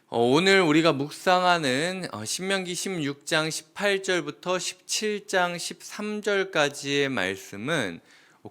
오늘 우리가 묵상하는 신명기 16장 18절부터 17장 13절까지의 말씀은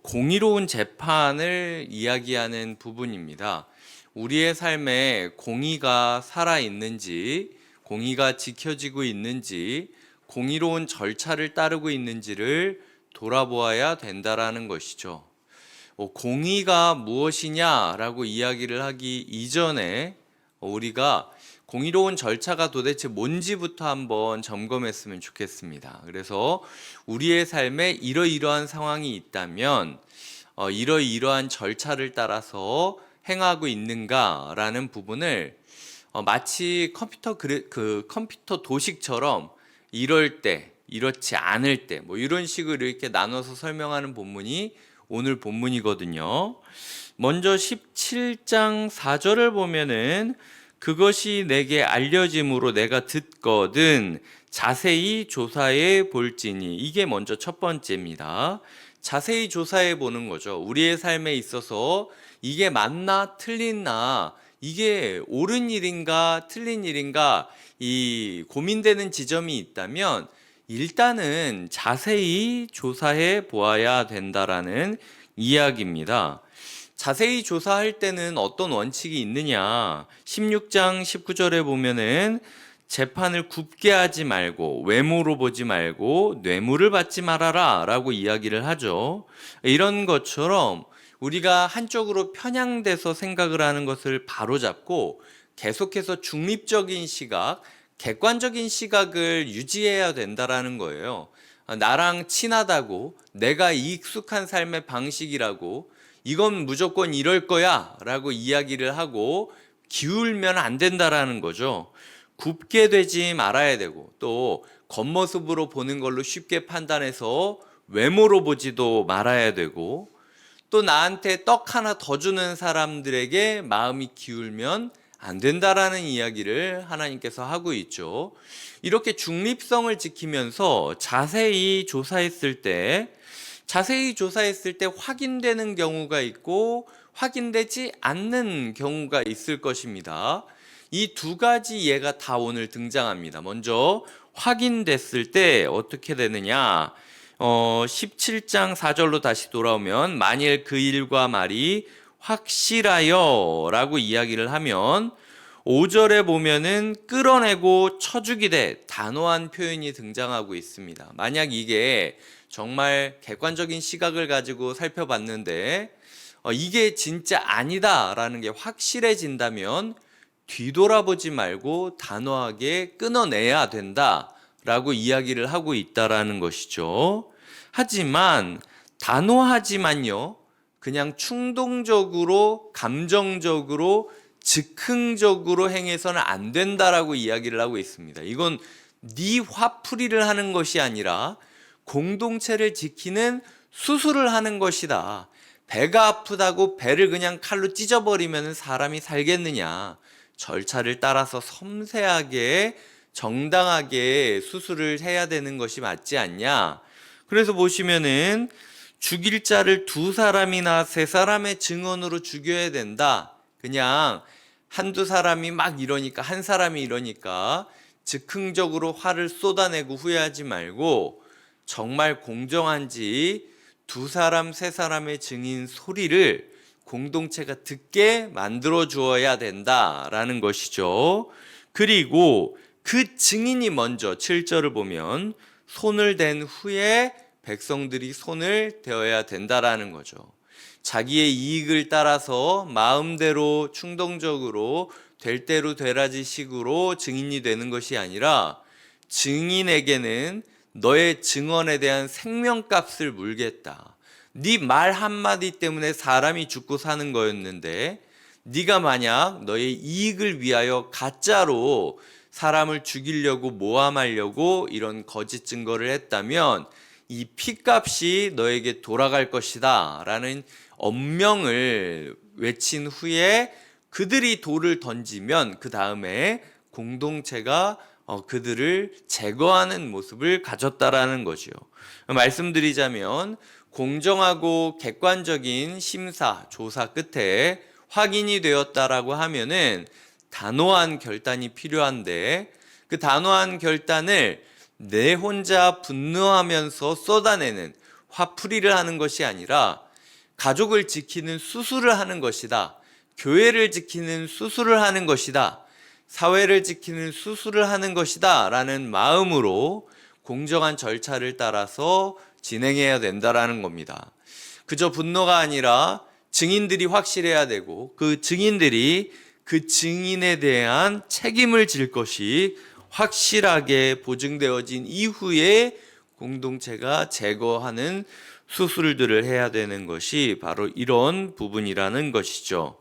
공의로운 재판을 이야기하는 부분입니다. 우리의 삶에 공의가 살아있는지, 공의가 지켜지고 있는지, 공의로운 절차를 따르고 있는지를 돌아보아야 된다라는 것이죠. 공의가 무엇이냐라고 이야기를 하기 이전에 우리가 공의로운 절차가 도대체 뭔지부터 한번 점검했으면 좋겠습니다. 그래서 우리의 삶에 이러이러한 상황이 있다면 이러이러한 절차를 따라서 행하고 있는가라는 부분을 마치 컴퓨터 도식처럼 이럴 때, 이렇지 않을 때, 이런 식으로 이렇게 나눠서 설명하는 본문이 오늘 본문이거든요. 먼저 17장 4절을 보면은 그것이 내게 알려짐으로 내가 듣거든 자세히 조사해 볼지니, 이게 먼저 첫 번째입니다. 자세히 조사해 보는 거죠. 우리의 삶에 있어서 이게 맞나 틀리나, 이게 옳은 일인가 틀린 일인가 이 고민되는 지점이 있다면 일단은 자세히 조사해 보아야 된다라는 이야기입니다. 자세히 조사할 때는 어떤 원칙이 있느냐? 16장 19절에 보면은 재판을 굽게 하지 말고 외모로 보지 말고 뇌물을 받지 말아라 라고 이야기를 하죠. 이런 것처럼 우리가 한쪽으로 편향돼서 생각을 하는 것을 바로잡고 계속해서 중립적인 시각, 객관적인 시각을 유지해야 된다라는 거예요. 나랑 친하다고, 내가 익숙한 삶의 방식이라고, 이건 무조건 이럴 거야 라고 이야기를 하고 기울면 안 된다라는 거죠. 굽게 되지 말아야 되고, 또 겉모습으로 보는 걸로 쉽게 판단해서 외모로 보지도 말아야 되고, 또 나한테 떡 하나 더 주는 사람들에게 마음이 기울면 안 된다라는 이야기를 하나님께서 하고 있죠. 이렇게 중립성을 지키면서 자세히 조사했을 때 확인되는 경우가 있고 확인되지 않는 경우가 있을 것입니다. 이 두 가지 예가 다 오늘 등장합니다. 먼저 확인됐을 때 어떻게 되느냐? 17장 4절로 다시 돌아오면 만일 그 일과 말이 확실하여 라고 이야기를 하면 5절에 보면은 끌어내고 쳐죽이되 단호한 표현이 등장하고 있습니다. 만약 이게 정말 객관적인 시각을 가지고 살펴봤는데 이게 진짜 아니다라는 게 확실해진다면 뒤돌아보지 말고 단호하게 끊어내야 된다라고 이야기를 하고 있다라는 것이죠. 하지만 단호하지만요, 그냥 충동적으로, 감정적으로, 즉흥적으로 행해서는 안 된다라고 이야기를 하고 있습니다. 이건 네 화풀이를 하는 것이 아니라 공동체를 지키는 수술을 하는 것이다. 배가 아프다고 배를 그냥 칼로 찢어버리면 사람이 살겠느냐. 절차를 따라서 섬세하게 정당하게 수술을 해야 되는 것이 맞지 않냐. 그래서 보시면은 죽일 자를 2사람이나 3사람의 증언으로 죽여야 된다. 그냥 한두 사람이 막 이러니까, 한 사람이 이러니까 즉흥적으로 화를 쏟아내고 후회하지 말고 정말 공정한지 2사람, 3사람의 증인 소리를 공동체가 듣게 만들어 주어야 된다라는 것이죠. 그리고 그 증인이 먼저 7절을 보면 손을 댄 후에 백성들이 손을 대어야 된다라는 거죠. 자기의 이익을 따라서 마음대로 충동적으로 될 대로 되라지 식으로 증인이 되는 것이 아니라 증인에게는 너의 증언에 대한 생명값을 물겠다. 네 말 한마디 때문에 사람이 죽고 사는 거였는데 네가 만약 너의 이익을 위하여 가짜로 사람을 죽이려고 모함하려고 이런 거짓 증거를 했다면 이 피값이 너에게 돌아갈 것이다 라는 엄명을 외친 후에 그들이 돌을 던지면 그 다음에 공동체가 그들을 제거하는 모습을 가졌다라는 거죠. 말씀드리자면 공정하고 객관적인 심사, 조사 끝에 확인이 되었다라고 하면은 단호한 결단이 필요한데 그 단호한 결단을 내 혼자 분노하면서 쏟아내는 화풀이를 하는 것이 아니라 가족을 지키는 수술을 하는 것이다. 교회를 지키는 수술을 하는 것이다. 사회를 지키는 수술을 하는 것이다. 라는 마음으로 공정한 절차를 따라서 진행해야 된다라는 겁니다. 그저 분노가 아니라 증인들이 확실해야 되고 그 증인들이 그 증인에 대한 책임을 질 것이 확실하게 보증되어진 이후에 공동체가 제거하는 수술들을 해야 되는 것이 바로 이런 부분이라는 것이죠.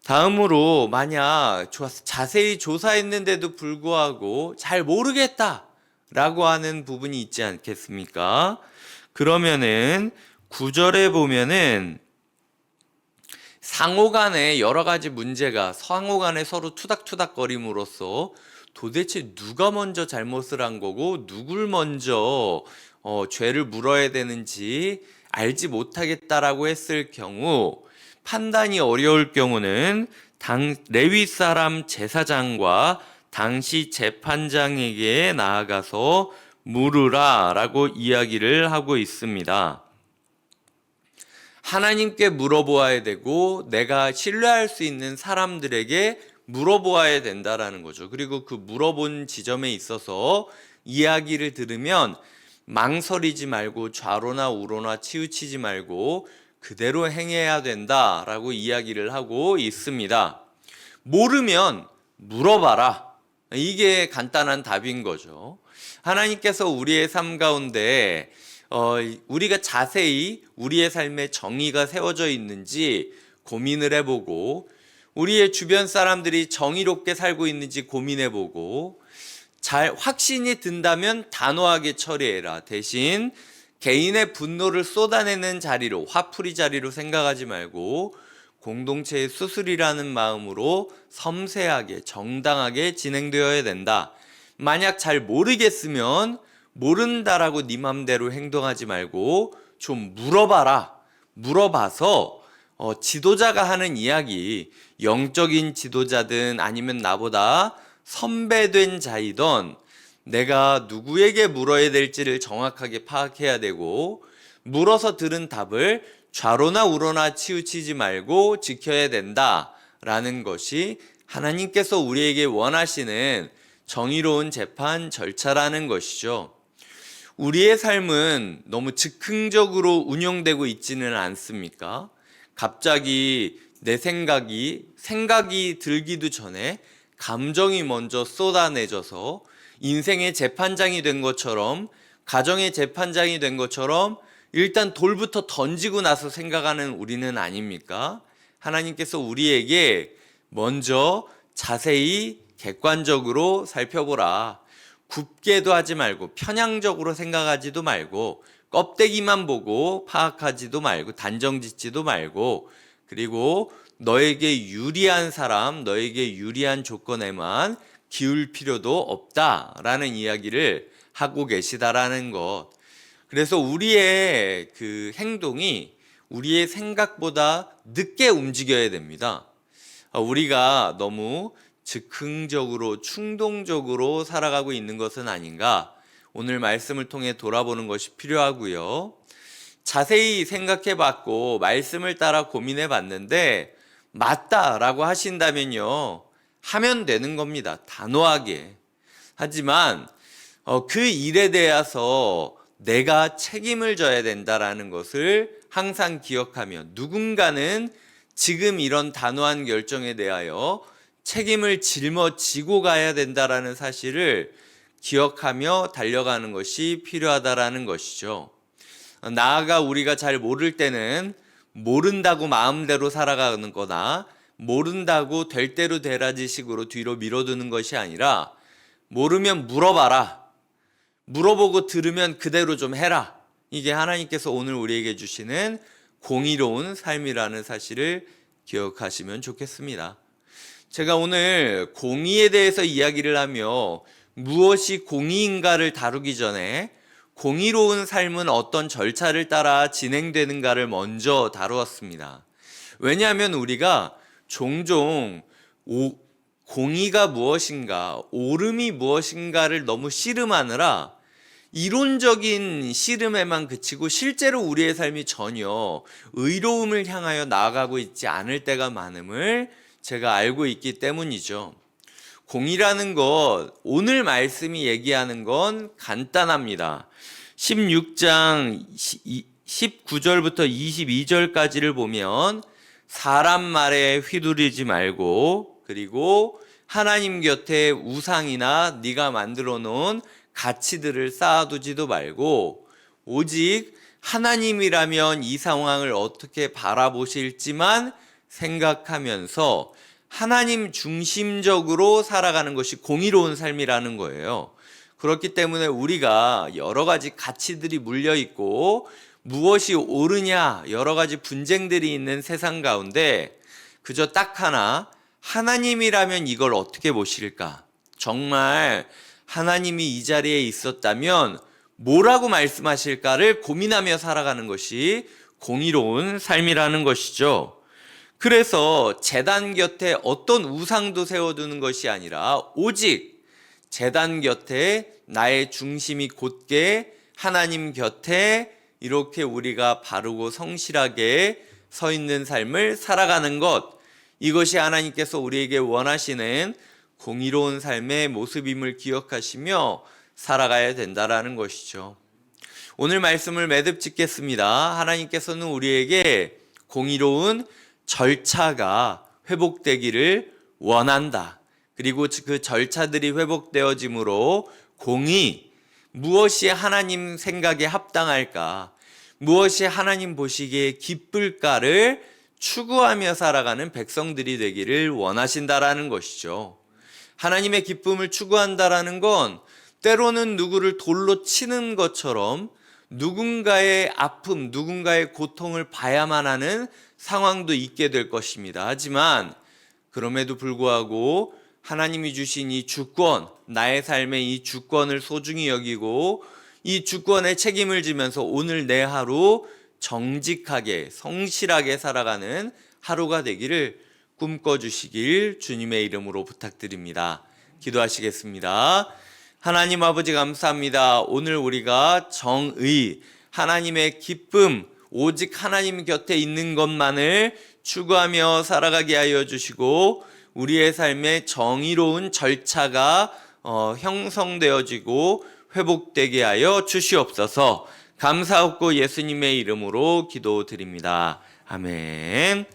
다음으로 만약 자세히 조사했는데도 불구하고 잘 모르겠다라고 하는 부분이 있지 않겠습니까? 그러면은 9절에 보면은 상호간에 여러 가지 문제가 상호간에 서로 투닥투닥거림으로써 도대체 누가 먼저 잘못을 한 거고 누굴 먼저 죄를 물어야 되는지 알지 못하겠다라고 했을 경우 판단이 어려울 경우는 레위 사람 제사장과 당시 재판장에게 나아가서 물으라 라고 이야기를 하고 있습니다. 하나님께 물어보아야 되고 내가 신뢰할 수 있는 사람들에게 물어보아야 된다라는 거죠. 그리고 그 물어본 지점에 있어서 이야기를 들으면 망설이지 말고 좌로나 우로나 치우치지 말고 그대로 행해야 된다라고 이야기를 하고 있습니다. 모르면 물어봐라. 이게 간단한 답인 거죠. 하나님께서 우리의 삶 가운데 우리가 자세히 우리의 삶에 정의가 세워져 있는지 고민을 해보고 우리의 주변 사람들이 정의롭게 살고 있는지 고민해보고 잘 확신이 든다면 단호하게 처리해라. 대신 개인의 분노를 쏟아내는 자리로 화풀이 자리로 생각하지 말고 공동체의 수술이라는 마음으로 섬세하게 정당하게 진행되어야 된다. 만약 잘 모르겠으면 모른다라고 네 맘대로 행동하지 말고 좀 물어봐라. 물어봐서 지도자가 하는 이야기, 영적인 지도자든 아니면 나보다 선배된 자이던 내가 누구에게 물어야 될지를 정확하게 파악해야 되고 물어서 들은 답을 좌로나 우로나 치우치지 말고 지켜야 된다라는 것이 하나님께서 우리에게 원하시는 정의로운 재판 절차라는 것이죠. 우리의 삶은 너무 즉흥적으로 운영되고 있지는 않습니까? 갑자기 내 생각이 들기도 전에 감정이 먼저 쏟아내져서 인생의 재판장이 된 것처럼 가정의 재판장이 된 것처럼 일단 돌부터 던지고 나서 생각하는 우리는 아닙니까? 하나님께서 우리에게 먼저 자세히 객관적으로 살펴보라. 굽게도 하지 말고 편향적으로 생각하지도 말고 껍데기만 보고 파악하지도 말고 단정짓지도 말고 그리고 너에게 유리한 사람, 너에게 유리한 조건에만 기울 필요도 없다라는 이야기를 하고 계시다라는 것. 그래서 우리의 그 행동이 우리의 생각보다 늦게 움직여야 됩니다. 우리가 너무 즉흥적으로 충동적으로 살아가고 있는 것은 아닌가? 오늘 말씀을 통해 돌아보는 것이 필요하고요. 자세히 생각해 봤고 말씀을 따라 고민해 봤는데 맞다라고 하신다면요. 하면 되는 겁니다. 단호하게. 하지만 그 일에 대해서 내가 책임을 져야 된다라는 것을 항상 기억하며 누군가는 지금 이런 단호한 결정에 대하여 책임을 짊어지고 가야 된다라는 사실을 기억하며 달려가는 것이 필요하다라는 것이죠. 나아가 우리가 잘 모를 때는 모른다고 마음대로 살아가는 거나 모른다고 될 대로 되라지 식으로 뒤로 밀어두는 것이 아니라 모르면 물어봐라. 물어보고 들으면 그대로 좀 해라. 이게 하나님께서 오늘 우리에게 주시는 공의로운 삶이라는 사실을 기억하시면 좋겠습니다. 제가 오늘 공의에 대해서 이야기를 하며 무엇이 공의인가를 다루기 전에 공의로운 삶은 어떤 절차를 따라 진행되는가를 먼저 다루었습니다. 왜냐하면 우리가 종종 공의가 무엇인가, 옳음이 무엇인가를 너무 씨름하느라 이론적인 씨름에만 그치고 실제로 우리의 삶이 전혀 의로움을 향하여 나아가고 있지 않을 때가 많음을 제가 알고 있기 때문이죠. 공의라는 것, 오늘 말씀이 얘기하는 건 간단합니다. 16장 19절부터 22절까지를 보면 사람 말에 휘두르지 말고, 그리고 하나님 곁에 우상이나 네가 만들어 놓은 가치들을 쌓아두지도 말고, 오직 하나님이라면 이 상황을 어떻게 바라보실지만 생각하면서 하나님 중심적으로 살아가는 것이 공의로운 삶이라는 거예요. 그렇기 때문에 우리가 여러 가지 가치들이 물려 있고 무엇이 옳으냐 여러 가지 분쟁들이 있는 세상 가운데 그저 딱 하나, 하나님이라면 이걸 어떻게 보실까? 정말 하나님이 이 자리에 있었다면 뭐라고 말씀하실까를 고민하며 살아가는 것이 공의로운 삶이라는 것이죠. 그래서 제단 곁에 어떤 우상도 세워두는 것이 아니라 오직 제단 곁에 나의 중심이 곧게 하나님 곁에 이렇게 우리가 바르고 성실하게 서 있는 삶을 살아가는 것, 이것이 하나님께서 우리에게 원하시는 공의로운 삶의 모습임을 기억하시며 살아가야 된다라는 것이죠. 오늘 말씀을 매듭 짓겠습니다. 하나님께서는 우리에게 공의로운 절차가 회복되기를 원한다. 그리고 그 절차들이 회복되어짐으로 공의, 무엇이 하나님 생각에 합당할까, 무엇이 하나님 보시기에 기쁠까를 추구하며 살아가는 백성들이 되기를 원하신다라는 것이죠. 하나님의 기쁨을 추구한다라는 건 때로는 누구를 돌로 치는 것처럼 누군가의 아픔, 누군가의 고통을 봐야만 하는 상황도 있게 될 것입니다. 하지만 그럼에도 불구하고 하나님이 주신 이 주권, 나의 삶의 이 주권을 소중히 여기고 이 주권에 책임을 지면서 오늘 내 하루 정직하게 성실하게 살아가는 하루가 되기를 꿈꿔주시길 주님의 이름으로 부탁드립니다. 기도하시겠습니다. 하나님 아버지 감사합니다. 오늘 우리가 정의, 하나님의 기쁨, 오직 하나님 곁에 있는 것만을 추구하며 살아가게 하여 주시고 우리의 삶에 정의로운 절차가 형성되어지고 회복되게 하여 주시옵소서. 감사하고 예수님의 이름으로 기도드립니다. 아멘.